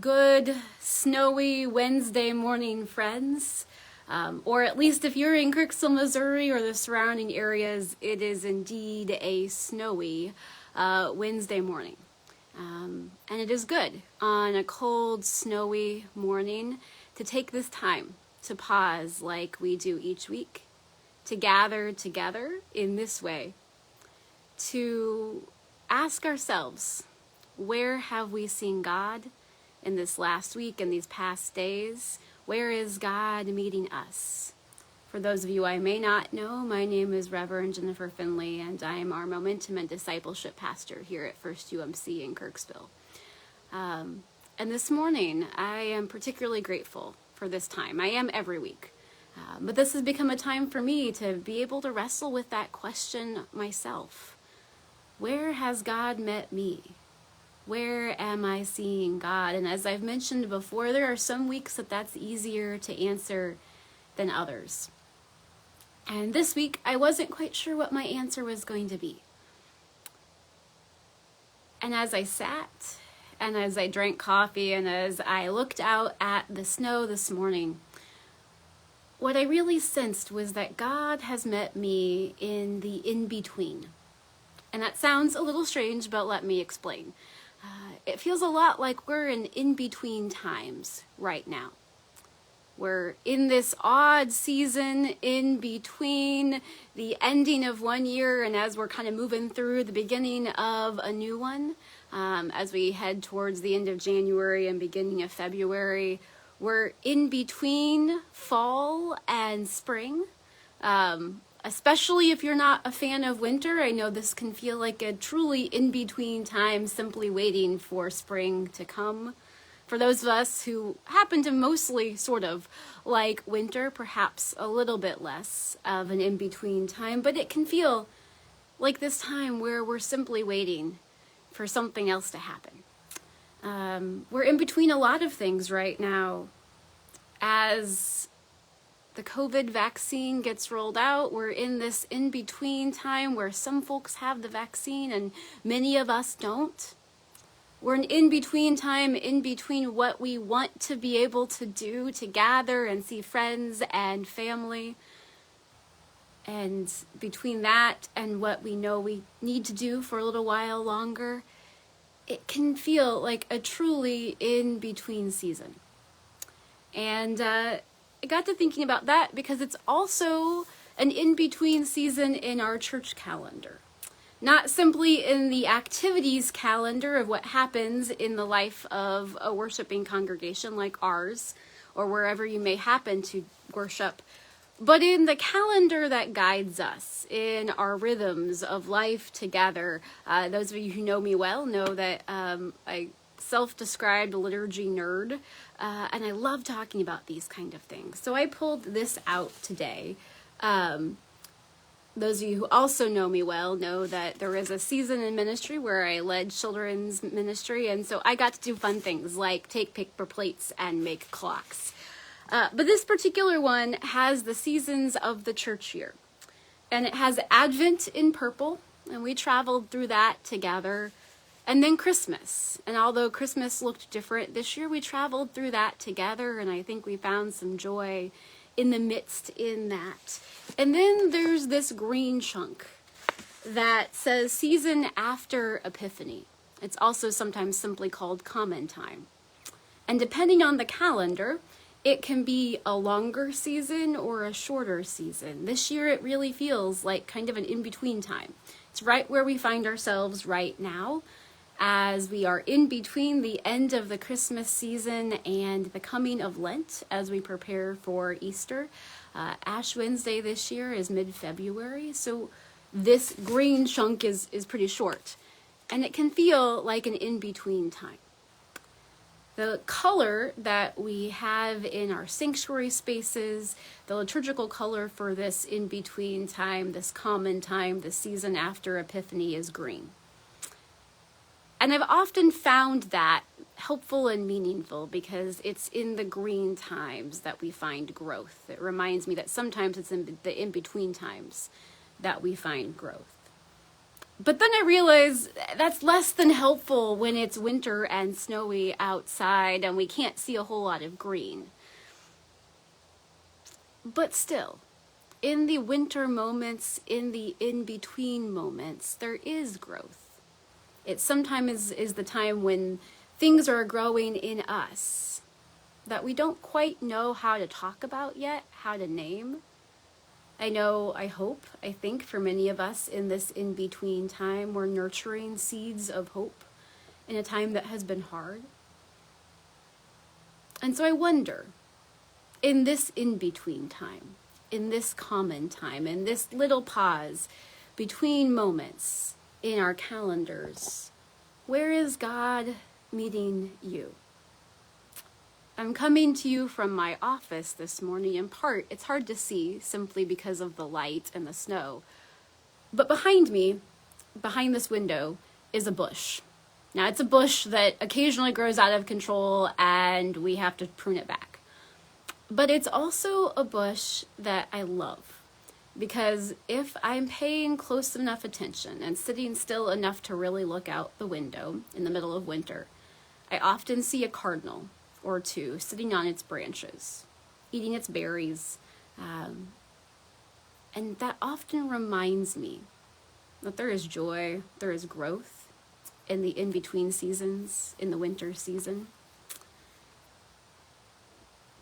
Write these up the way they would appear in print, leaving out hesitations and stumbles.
Good snowy Wednesday morning, friends. Or at least if you're in Kirksville, Missouri or the surrounding areas, it is indeed a snowy Wednesday morning. And it is good on a cold, snowy morning to take this time to pause like we do each week, to gather together in this way, to ask ourselves, where have we seen God in this last week and these past days? Where is God meeting us? For those of you I may not know, my name is Reverend Jennifer Finley, and I am our Momentum and Discipleship Pastor here at First UMC in Kirksville. And this morning, I am particularly grateful for this time. I am every week. But this has become a time for me to be able to wrestle with that question myself. Where has God met me? Where am I seeing God? And as I've mentioned before, there are some weeks that's easier to answer than others. And this week, I wasn't quite sure what my answer was going to be. And as I sat, and as I drank coffee, and as I looked out at the snow this morning, what I really sensed was that God has met me in the in-between. And that sounds a little strange, but let me explain. It feels a lot like we're in in-between times right now. We're in this odd season in between the ending of one year and as we're kind of moving through the beginning of a new one, as we head towards the end of January and beginning of February. We're in between fall and spring. Especially if you're not a fan of winter, I know this can feel like a truly in-between time, simply waiting for spring to come. For those of us who happen to mostly sort of like winter, perhaps a little bit less of an in-between time, but it can feel like this time where we're simply waiting for something else to happen. We're in between a lot of things right now. As the COVID vaccine gets rolled out, we're in this in-between time where some folks have the vaccine and many of us don't. We're an in-between time, in between what we want to be able to do to gather and see friends and family. And between that and what we know we need to do for a little while longer, it can feel like a truly in-between season. And I got to thinking about that because it's also an in-between season in our church calendar. Not simply in the activities calendar of what happens in the life of a worshiping congregation like ours, or wherever you may happen to worship, but in the calendar that guides us in our rhythms of life together. Those of you who know me well know that I self-described liturgy nerd, and I love talking about these kind of things. So I pulled this out today. Those of you who also know me well know that there is a season in ministry where I led children's ministry, and so I got to do fun things like take paper plates and make clocks. But this particular one has the seasons of the church year, and it has Advent in purple, and we traveled through that together. And then Christmas. And although Christmas looked different this year, we traveled through that together, and I think we found some joy in the midst in that. And then there's this green chunk that says season after Epiphany. It's also sometimes simply called Common Time. And depending on the calendar, it can be a longer season or a shorter season. This year it really feels like kind of an in-between time. It's right where we find ourselves right now, as we are in between the end of the Christmas season and the coming of Lent as we prepare for Easter. Ash Wednesday this year is mid-February, so this green chunk is pretty short, and it can feel like an in-between time. The color that we have in our sanctuary spaces, the liturgical color for this in-between time, this common time, the season after Epiphany, is green. And I've often found that helpful and meaningful because it's in the green times that we find growth. It reminds me that sometimes it's in the in-between times that we find growth. But then I realize that's less than helpful when it's winter and snowy outside and we can't see a whole lot of green. But still, in the winter moments, in the in-between moments, there is growth. It sometimes is the time when things are growing in us that we don't quite know how to talk about yet, how to name. I think for many of us in this in-between time, we're nurturing seeds of hope in a time that has been hard. And so I wonder, in this in-between time, in this common time, in this little pause between moments in our calendars, where is God meeting you? I'm coming to you from my office this morning. In part, it's hard to see simply because of the light and the snow. But behind me, behind this window, is a bush. Now, it's a bush that occasionally grows out of control and we have to prune it back. But it's also a bush that I love, because if I'm paying close enough attention and sitting still enough to really look out the window in the middle of winter, I often see a cardinal or two sitting on its branches, eating its berries. And that often reminds me that there is joy, there is growth in the in-between seasons, in the winter season.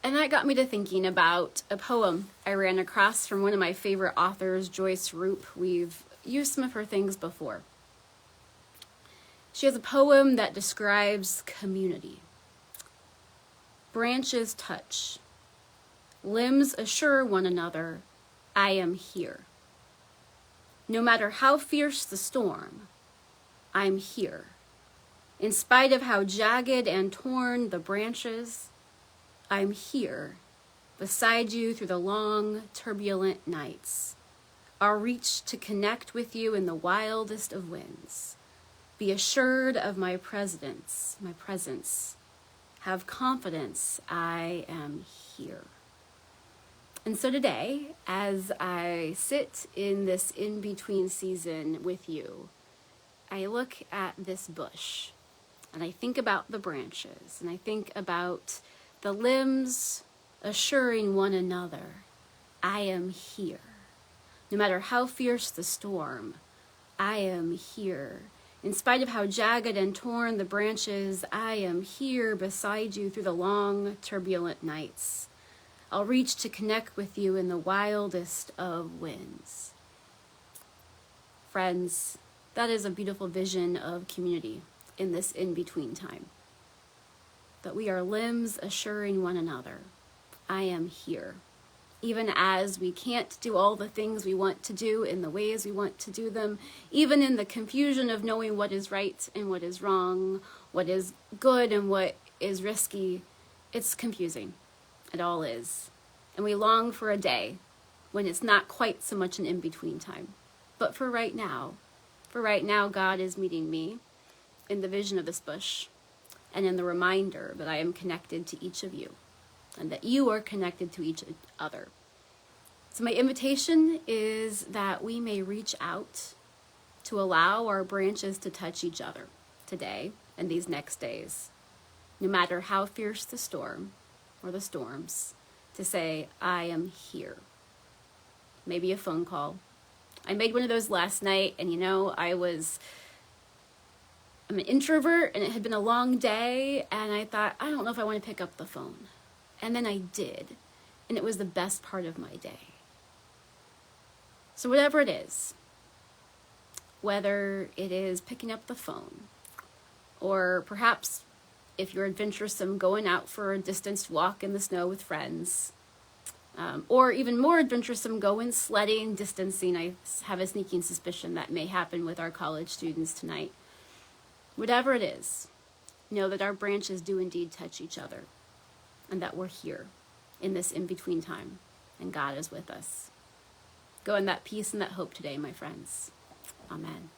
And that got me to thinking about a poem I ran across from one of my favorite authors, Joyce Roop. We've used some of her things before. She has a poem that describes community. Branches touch. Limbs assure one another, I am here. No matter how fierce the storm, I'm here. In spite of how jagged and torn the branches, I'm here, beside you through the long, turbulent nights. I'll reach to connect with you in the wildest of winds. Be assured of my presence. Have confidence, I am here. And so today, as I sit in this in-between season with you, I look at this bush and I think about the branches and I think about the limbs assuring one another, I am here. No matter how fierce the storm, I am here. In spite of how jagged and torn the branches, I am here beside you through the long, turbulent nights. I'll reach to connect with you in the wildest of winds. Friends, that is a beautiful vision of community in this in-between time. That we are limbs assuring one another, I am here. Even as we can't do all the things we want to do in the ways we want to do them, even in the confusion of knowing what is right and what is wrong, what is good and what is risky, it's confusing. It all is. And we long for a day when it's not quite so much an in-between time. But for right now, God is meeting me in the vision of this bush and in the reminder that I am connected to each of you, and that you are connected to each other. So my invitation is that we may reach out to allow our branches to touch each other today and these next days, no matter how fierce the storm or the storms, to say, I am here. Maybe a phone call. I made one of those last night, and I'm an introvert and it had been a long day, and I thought, I don't know if I want to pick up the phone. And then I did, and it was the best part of my day. So whatever it is, whether it is picking up the phone, or perhaps if you're adventuresome, going out for a distanced walk in the snow with friends, or even more adventuresome, going sledding, distancing. I have a sneaking suspicion that may happen with our college students tonight. Whatever it is, know that our branches do indeed touch each other, and that we're here in this in-between time, and God is with us. Go in that peace and that hope today, my friends. Amen.